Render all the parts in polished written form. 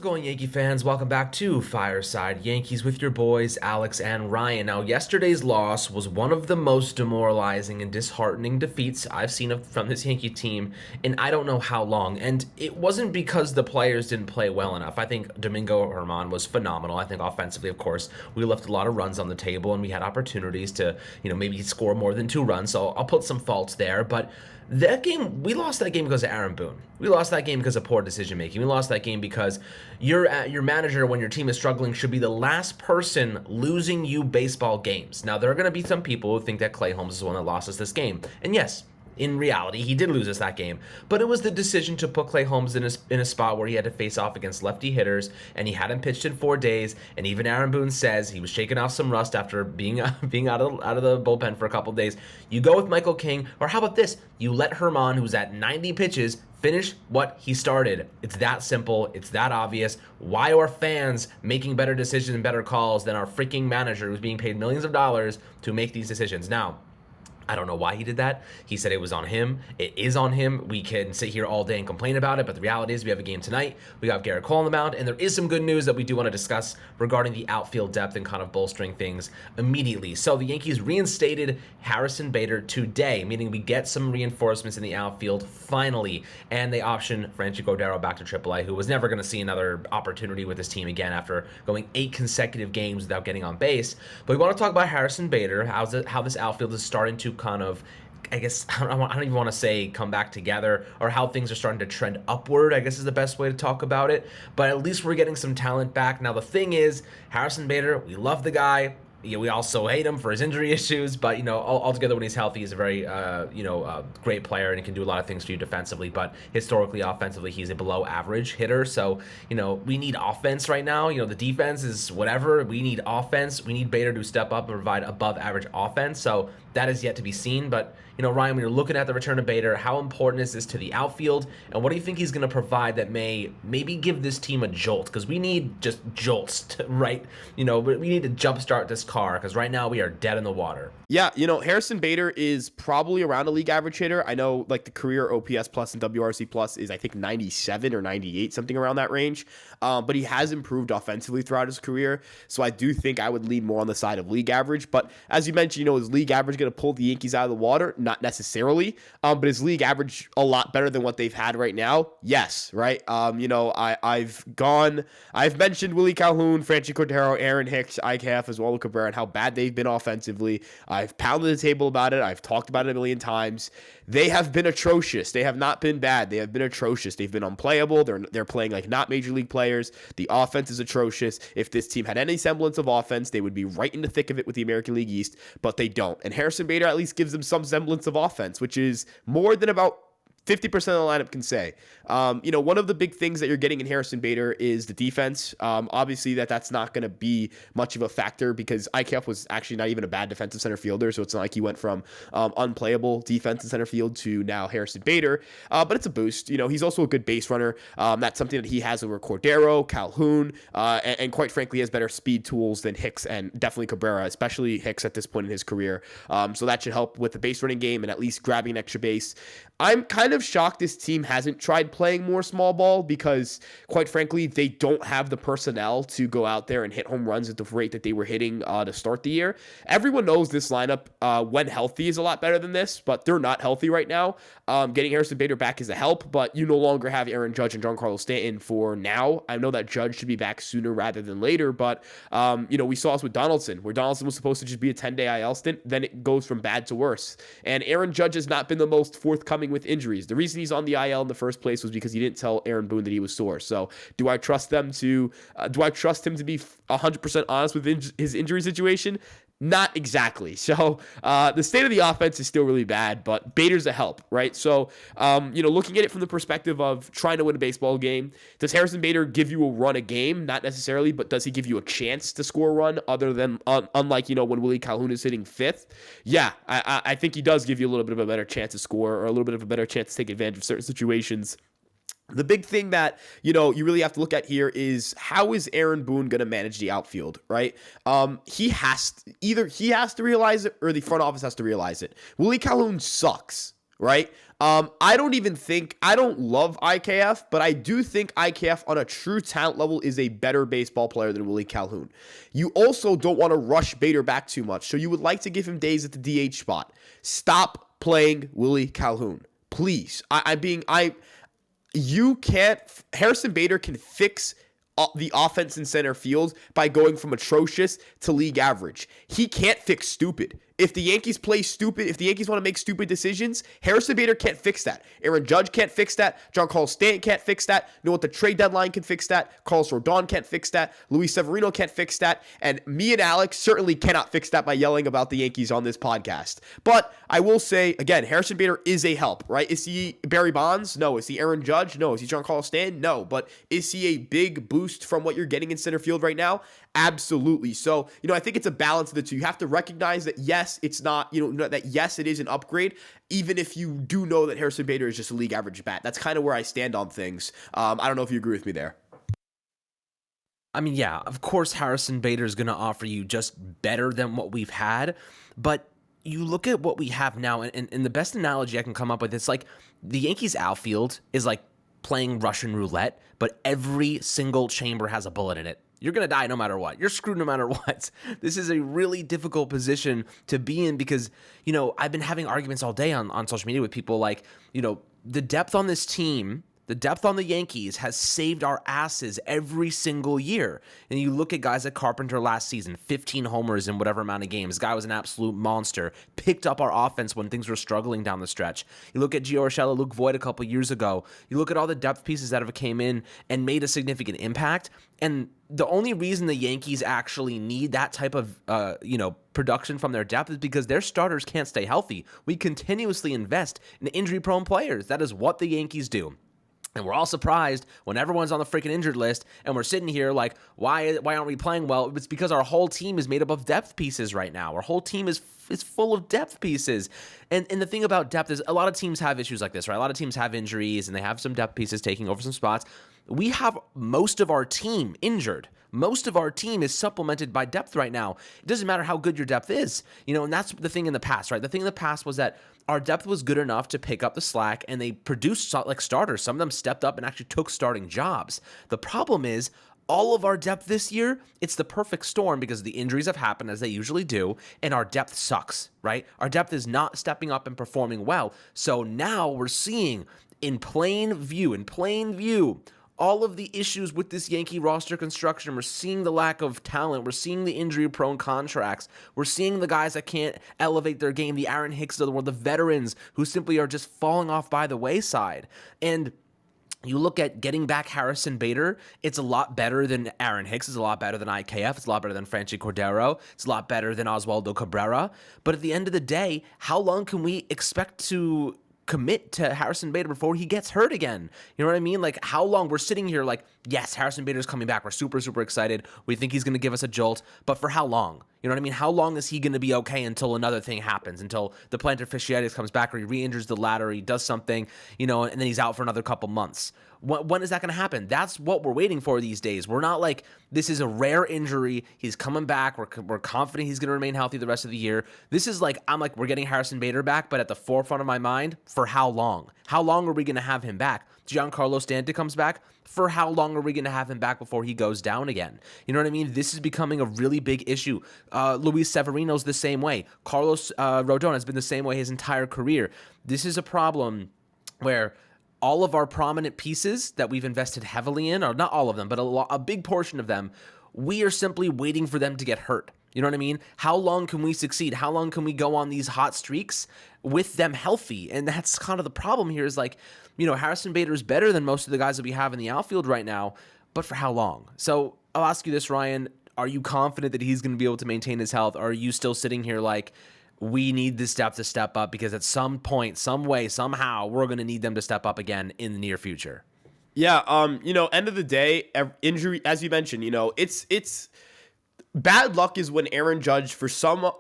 going, Yankee fans? Welcome back to Fireside Yankees with your boys, Alex and Ryan. Now, yesterday's loss was one of the most demoralizing and disheartening defeats I've seen from this Yankee team in I don't know how long. And it wasn't because the players didn't play well enough. I think Domingo Germán was phenomenal. I think offensively, of course, we left a lot of runs on the table and we had opportunities to, maybe score more than 2 runs. So I'll put some faults there. But that game, we lost that game because of Aaron Boone. We lost that game because of poor decision making. We lost that game because your manager, when your team is struggling, should be the last person losing you baseball games. Now, there are going to be some people who think that Clay Holmes is the one that lost us this game. And yes, in reality, he did lose us that game, but it was the decision to put Clay Holmes in a spot where he had to face off against lefty hitters, and he hadn't pitched in 4 days. And even Aaron Boone says he was shaking off some rust after being out of the bullpen for a couple of days. You go with Michael King, or how about this? You let Germán, who's at 90 pitches, finish what he started. It's that simple. It's that obvious. Why are fans making better decisions and better calls than our freaking manager, who's being paid millions of dollars to make these decisions? Now, I don't know why he did that. He said it was on him. It is on him. We can sit here all day and complain about it, but the reality is we have a game tonight. We got Garrett Cole on the mound, and there is some good news that we do want to discuss regarding the outfield depth and kind of bolstering things immediately. So the Yankees reinstated Harrison Bader today, meaning we get some reinforcements in the outfield finally, and they option Franchi Cordero back to AAA, who was never going to see another opportunity with this team again after going 8 consecutive games without getting on base. But we want to talk about Harrison Bader, how this outfield is starting to kind of, I guess, I don't even want to say come back together, or how things are starting to trend upward, I guess is the best way to talk about it. But at least we're getting some talent back. Now, the thing is, Harrison Bader, we love the guy. We also hate him for his injury issues, but, altogether when he's healthy, he's a very, great player and he can do a lot of things for you defensively. But historically, offensively, he's a below average hitter. So, we need offense right now. The defense is whatever. We need offense. We need Bader to step up and provide above average offense. So that is yet to be seen. But, Ryan, when you're looking at the return of Bader, how important is this to the outfield? And what do you think he's going to provide that may maybe give this team a jolt? Because we need just jolts, right? We need to jumpstart this car, because right now we are dead in the water. Yeah, Harrison Bader is probably around a league average hitter. I know the career OPS plus and WRC plus is I think 97 or 98, something around that range. But he has improved offensively throughout his career. So I do think I would lean more on the side of league average. But as you mentioned, is league average going to pull the Yankees out of the water? Not necessarily. But is league average a lot better than what they've had right now? Yes, right? I've mentioned Willie Calhoun, Franchi Cordero, Aaron Hicks, IKF, as well as Cabrera, and how bad they've been offensively. I've pounded the table about it. I've talked about it a million times. They have been atrocious. They have not been bad. They have been atrocious. They've been unplayable. They're playing like not major league players. The offense is atrocious. If this team had any semblance of offense, they would be right in the thick of it with the American League East, but they don't. And Harrison Bader at least gives them some semblance of offense, which is more than about 50% of the lineup can say. One of the big things that you're getting in Harrison Bader is the defense. Obviously, that's not going to be much of a factor because IKF was actually not even a bad defensive center fielder, so it's not like he went from unplayable defense in center field to now Harrison Bader. But it's a boost. He's also a good base runner. That's something that he has over Cordero, Calhoun, and quite frankly, has better speed tools than Hicks and definitely Cabrera, especially Hicks at this point in his career. So that should help with the base running game and at least grabbing an extra base. I'm kind of shocked this team hasn't tried playing more small ball because, quite frankly, they don't have the personnel to go out there and hit home runs at the rate that they were hitting to start the year. Everyone knows this lineup, when healthy, is a lot better than this, but they're not healthy right now. Getting Harrison Bader back is a help, but you no longer have Aaron Judge and Giancarlo Stanton for now. I know that Judge should be back sooner rather than later, but, we saw this with Donaldson, where Donaldson was supposed to just be a 10-day IL stint, then it goes from bad to worse. And Aaron Judge has not been the most forthcoming with injuries. The reason he's on the IL in the first place was because he didn't tell Aaron Boone that he was sore. So do I trust him to be 100% honest with his injury situation? Not exactly. So the state of the offense is still really bad, but Bader's a help, right? So, looking at it from the perspective of trying to win a baseball game, does Harrison Bader give you a run a game? Not necessarily, but does he give you a chance to score a run other than, unlike, when Willie Calhoun is hitting fifth? Yeah, I think he does give you a little bit of a better chance to score or a little bit of a better chance to take advantage of certain situations. The big thing that, you really have to look at here is how is Aaron Boone going to manage the outfield, right? He has to realize it or the front office has to realize it. Willie Calhoun sucks. right? I don't love IKF, but I do think IKF on a true talent level is a better baseball player than Willie Calhoun. You also don't want to rush Bader back too much, so you would like to give him days at the DH spot. Stop playing Willie Calhoun, please. You can't. Harrison Bader can fix the offense in center field by going from atrocious to league average. He can't fix stupid. If the Yankees play stupid, if the Yankees want to make stupid decisions, Harrison Bader can't fix that. Aaron Judge can't fix that. Giancarlo Stanton can't fix that. No, what the trade deadline can fix that. Carlos Rodon can't fix that. Luis Severino can't fix that. And me and Alex certainly cannot fix that by yelling about the Yankees on this podcast. But I will say, again, Harrison Bader is a help, right? Is he Barry Bonds? No. Is he Aaron Judge? No. Is he Giancarlo Stanton? No. But is he a big boost from what you're getting in center field right now? Absolutely. So, I think it's a balance of the two. You have to recognize that, yes, it's not, that yes, it is an upgrade, even if you do know that Harrison Bader is just a league average bat. That's kind of where I stand on things. I don't know if you agree with me there. I mean, yeah, of course, Harrison Bader is going to offer you just better than what we've had, but you look at what we have now, and the best analogy I can come up with, it's like the Yankees outfield is like playing Russian roulette, but every single chamber has a bullet in it. You're going to die no matter what. You're screwed no matter what. This is a really difficult position to be in because, I've been having arguments all day on social media with people like, the depth on this team, the depth on the Yankees has saved our asses every single year. And you look at guys like Carpenter last season, 15 homers in whatever amount of games. Guy was an absolute monster. Picked up our offense when things were struggling down the stretch. You look at Gio Urshela, Luke Voigt a couple years ago. You look at all the depth pieces that have came in and made a significant impact. And the only reason the Yankees actually need that type of, production from their depth is because their starters can't stay healthy. We continuously invest in injury-prone players. That is what the Yankees do. And we're all surprised when everyone's on the freaking injured list and we're sitting here like, why aren't we playing well? It's because our whole team is made up of depth pieces right now. Our whole team is full of depth pieces. And the thing about depth is a lot of teams have issues like this, right? A lot of teams have injuries and they have some depth pieces taking over some spots. We have most of our team injured. Most of our team is supplemented by depth right now. It doesn't matter how good your depth is, and that's the thing in the past, right? The thing in the past was that our depth was good enough to pick up the slack and they produced like starters. Some of them stepped up and actually took starting jobs. The problem is all of our depth this year, it's the perfect storm because the injuries have happened as they usually do, and our depth sucks, right? Our depth is not stepping up and performing well. So now we're seeing in plain view, all of the issues with this Yankee roster construction. We're seeing the lack of talent. We're seeing the injury-prone contracts. We're seeing the guys that can't elevate their game, the Aaron Hicks of the world, the veterans who simply are just falling off by the wayside. And you look at getting back Harrison Bader, it's a lot better than Aaron Hicks. It's a lot better than IKF. It's a lot better than Franchi Cordero. It's a lot better than Oswaldo Cabrera. But at the end of the day, how long can we expect to commit to Harrison Bader before he gets hurt again? You know what I mean? Like, how long? We're sitting here like, yes, Harrison Bader's coming back. We're super, super excited. We think he's going to give us a jolt, but for how long? You know what I mean? How long is he going to be okay until another thing happens, until the plantar fasciitis comes back or he re-injures the lat or he does something, and then he's out for another couple months? When is that going to happen? That's what we're waiting for these days. We're not like, this is a rare injury. He's coming back. We're confident he's going to remain healthy the rest of the year. This is like, I'm like, we're getting Harrison Bader back, but at the forefront of my mind, for how long? How long are we going to have him back? Giancarlo Stanton comes back. For how long are we going to have him back before he goes down again? You know what I mean? This is becoming a really big issue. Luis Severino's the same way. Carlos Rodon has been the same way his entire career. This is a problem where all of our prominent pieces that we've invested heavily in, or not all of them, but a big portion of them, we are simply waiting for them to get hurt. You know what I mean? How long can we succeed? How long can we go on these hot streaks with them healthy? And that's kind of the problem here is like, Harrison Bader is better than most of the guys that we have in the outfield right now, but for how long? So I'll ask you this, Ryan. Are you confident that he's going to be able to maintain his health? Or are you still sitting here like, we need this depth to step up because at some point, some way, somehow, we're going to need them to step up again in the near future? Yeah, end of the day, injury, as you mentioned, it's bad luck is when Aaron Judge, for some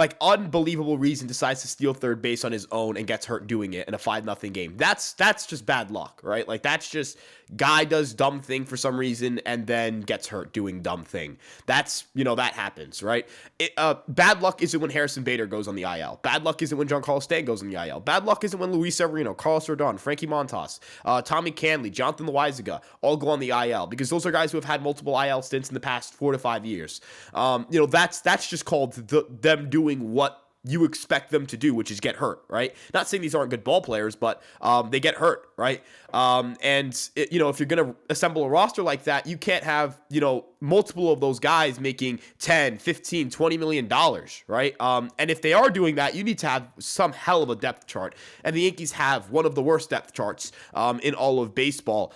like unbelievable reason decides to steal third base on his own and gets hurt doing it in a 5-0 game. That's just bad luck, right? Like that's just guy does dumb thing for some reason and then gets hurt doing dumb thing. That's, that happens, right? Bad luck isn't when Harrison Bader goes on the IL. Bad luck isn't when Giancarlo Stanton goes on the IL. Bad luck isn't when Luis Severino, Carlos Rodon, Frankie Montas, Tommy Canley, Jonathan Loaizaga all go on the IL, because those are guys who have had multiple IL stints in the past 4 to 5 years. That's just called them doing what you expect them to do, which is get hurt, right? Not saying these aren't good ball players, but they get hurt, right? If you're going to assemble a roster like that, you can't have, multiple of those guys making 10, 15, 20 million dollars, right? And if they are doing that, you need to have some hell of a depth chart. And the Yankees have one of the worst depth charts in all of baseball.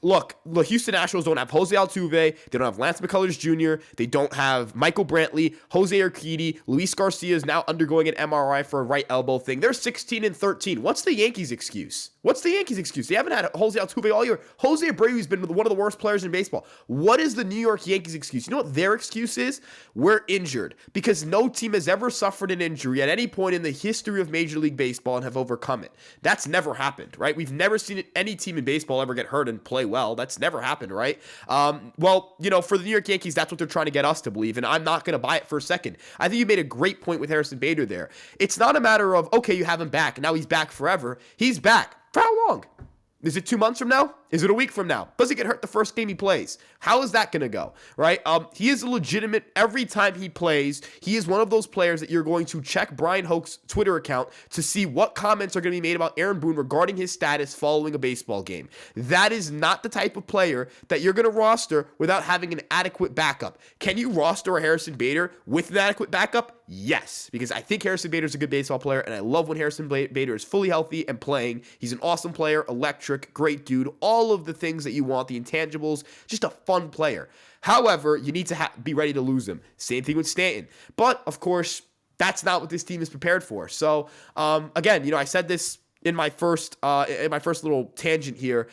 Look, the Houston Nationals don't have Jose Altuve. They don't have Lance McCullers Jr. They don't have Michael Brantley, Jose Urquidy. Luis Garcia is now undergoing an MRI for a right elbow thing. They're 16-13. What's the Yankees' excuse? They haven't had Jose Altuve all year. Jose Abreu's been one of the worst players in baseball. What is the New York Yankees' excuse? You know what their excuse is? We're injured. Because no team has ever suffered an injury at any point in the history of Major League Baseball and have overcome it. That's never happened, right? We've never seen any team in baseball ever get hurt and play well. That's never happened, right? For the New York Yankees, that's what they're trying to get us to believe, and I'm not going to buy it for a second. I think you made a great point with Harrison Bader there. It's not a matter of, okay, you have him back, and now he's back forever. He's back. For how long? Is it 2 months from now? Is it a week from now? Does he get hurt the first game he plays? How is that going to go, right? He is a legitimate, every time he plays, he is one of those players that you're going to check Brian Hoke's Twitter account to see what comments are going to be made about Aaron Boone regarding his status following a baseball game. That is not the type of player that you're going to roster without having an adequate backup. Can you roster a Harrison Bader with an adequate backup? Yes, because I think Harrison Bader is a good baseball player, and I love when Harrison Bader is fully healthy and playing. He's an awesome player, electric, great dude, all of the things that you want, the intangibles, just a fun player. However, you need to be ready to lose him. Same thing with Stanton. But, of course, that's not what this team is prepared for. So, again, I said this in my first little tangent here.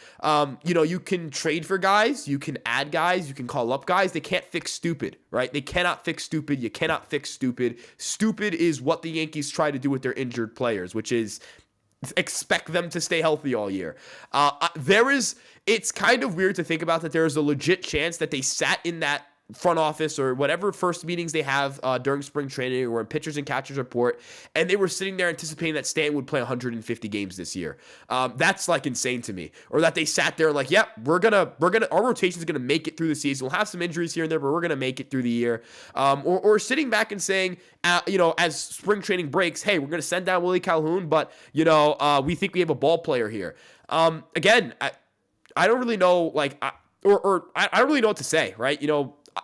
You can trade for guys, you can add guys, you can call up guys. They can't fix stupid, right? They cannot fix stupid. You cannot fix stupid. Stupid is what the Yankees try to do with their injured players, which is expect them to stay healthy all year. It's kind of weird to think about that there is a legit chance that they sat in that front office or whatever first meetings they have during spring training or when pitchers and catchers report, and they were sitting there anticipating that Stanton would play 150 games this year. That's like insane to me. Or that they sat there like, yep, our rotation is gonna make it through the season. We'll have some injuries here and there, but we're gonna make it through the year. Or sitting back and saying, as spring training breaks, hey, we're gonna send down Willie Calhoun, but we think we have a ball player here. Again, I don't really know, I don't really know what to say, right?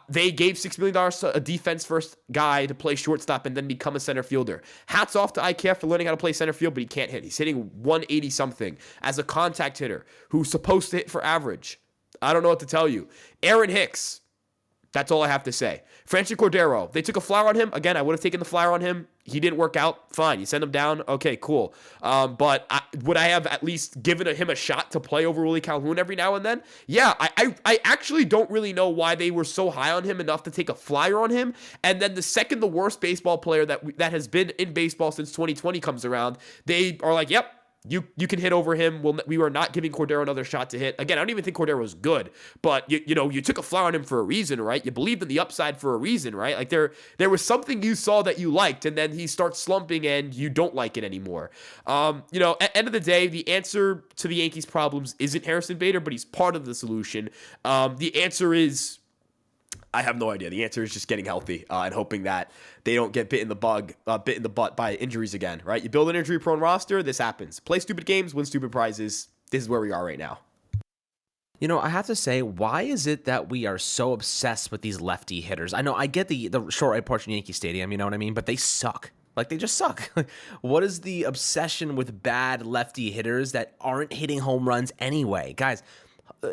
They gave $6 million to a defense first guy to play shortstop and then become a center fielder. Hats off to IKF for learning how to play center field, but he can't hit. He's hitting 180 something as a contact hitter who's supposed to hit for average. I don't know what to tell you. Aaron Hicks, that's all I have to say. Franchi Cordero, they took a flyer on him. Again, I would have taken the flyer on him. He didn't work out. Fine. You send him down. Okay, cool. But would I have at least given him a shot to play over Willie Calhoun every now and then? Yeah, I actually don't really know why they were so high on him enough to take a flyer on him. And then the second the worst baseball player that has been in baseball since 2020 comes around, they are like, yep, you can hit over him. We were not giving Cordero another shot to hit. Again, I don't even think Cordero was good, but you took a flower on him for a reason, right? You believed in the upside for a reason, right? Like there was something you saw that you liked, and then he starts slumping and you don't like it anymore. At the end of the day, the answer to the Yankees' problems isn't Harrison Bader, but he's part of the solution. The answer is, I have no idea. The answer is just getting healthy and hoping that they don't get bit in the butt by injuries again, right? You build an injury-prone roster, this happens. Play stupid games, win stupid prizes. This is where we are right now. I have to say, why is it that we are so obsessed with these lefty hitters? I know I get the short right porch in Yankee Stadium, you know what I mean? But they suck. Like, they just suck. What is the obsession with bad lefty hitters that aren't hitting home runs anyway? Guys,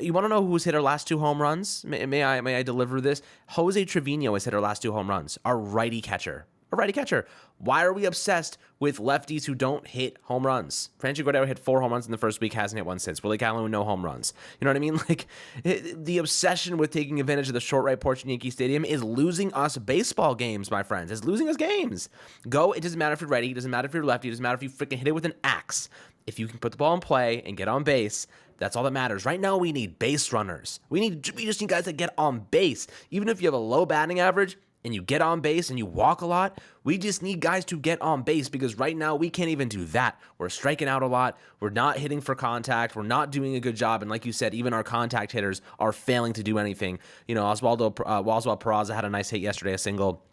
you want to know who's hit our last 2 home runs? May I deliver this? Jose Trevino has hit our last 2 home runs. Our righty catcher. a righty catcher. Why are we obsessed with lefties who don't hit home runs? Franchi Cordero hit 4 home runs in the first week, hasn't hit one since. Willie Calhoun, no home runs. You know what I mean? Like, the obsession with taking advantage of the short right porch in Yankee Stadium is losing us baseball games, my friends. It's losing us games. It doesn't matter if you're righty, it doesn't matter if you're lefty, it doesn't matter if you freaking hit it with an axe. If you can put the ball in play and get on base, that's all that matters. Right now, we need base runners. We just need guys that get on base. Even if you have a low batting average, and you get on base and you walk a lot, we just need guys to get on base because right now we can't even do that. We're striking out a lot. We're not hitting for contact. We're not doing a good job. And like you said, even our contact hitters are failing to do anything. You know, Oswald Peraza had a nice hit yesterday, a single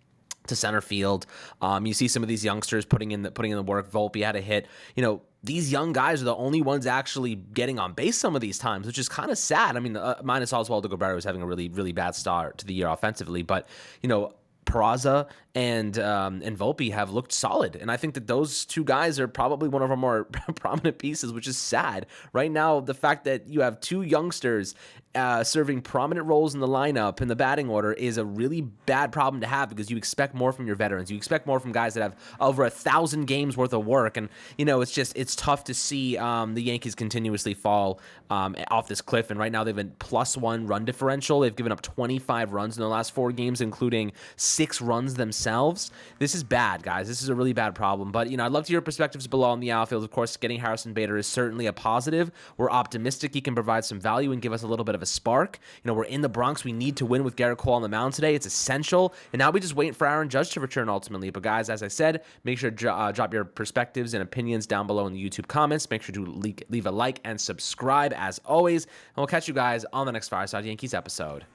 to center field. You see some of these youngsters putting in the work. Volpe had a hit. You know, these young guys are the only ones actually getting on base some of these times, which is kind of sad. I mean, minus Oswaldo Guerrero, who's having a really, really bad start to the year offensively, but you know, Peraza and Volpe have looked solid, and I think that those two guys are probably one of our more prominent pieces, which is sad. Right now, the fact that you have two youngsters serving prominent roles in the lineup in the batting order is a really bad problem to have because you expect more from your veterans. You expect more from guys that have over 1,000 games worth of work, and you know it's tough to see the Yankees continuously fall off this cliff. And right now they've been +1 run differential. They've given up 25 runs in the last 4 games, including 6 runs themselves. This is bad, guys. This is a really bad problem. But you know, I'd love to hear your perspectives below on the outfield. Of course, getting Harrison Bader is certainly a positive. We're optimistic he can provide some value and give us a little bit of a spark. You know, we're in the Bronx. We need to win with Garrett Cole on the mound today. It's essential. And now we just wait for Aaron Judge to return ultimately. But guys, as I said, make sure to drop your perspectives and opinions down below in the YouTube comments. Make sure to leave a like and subscribe as always. And we'll catch you guys on the next Fireside Yankees episode.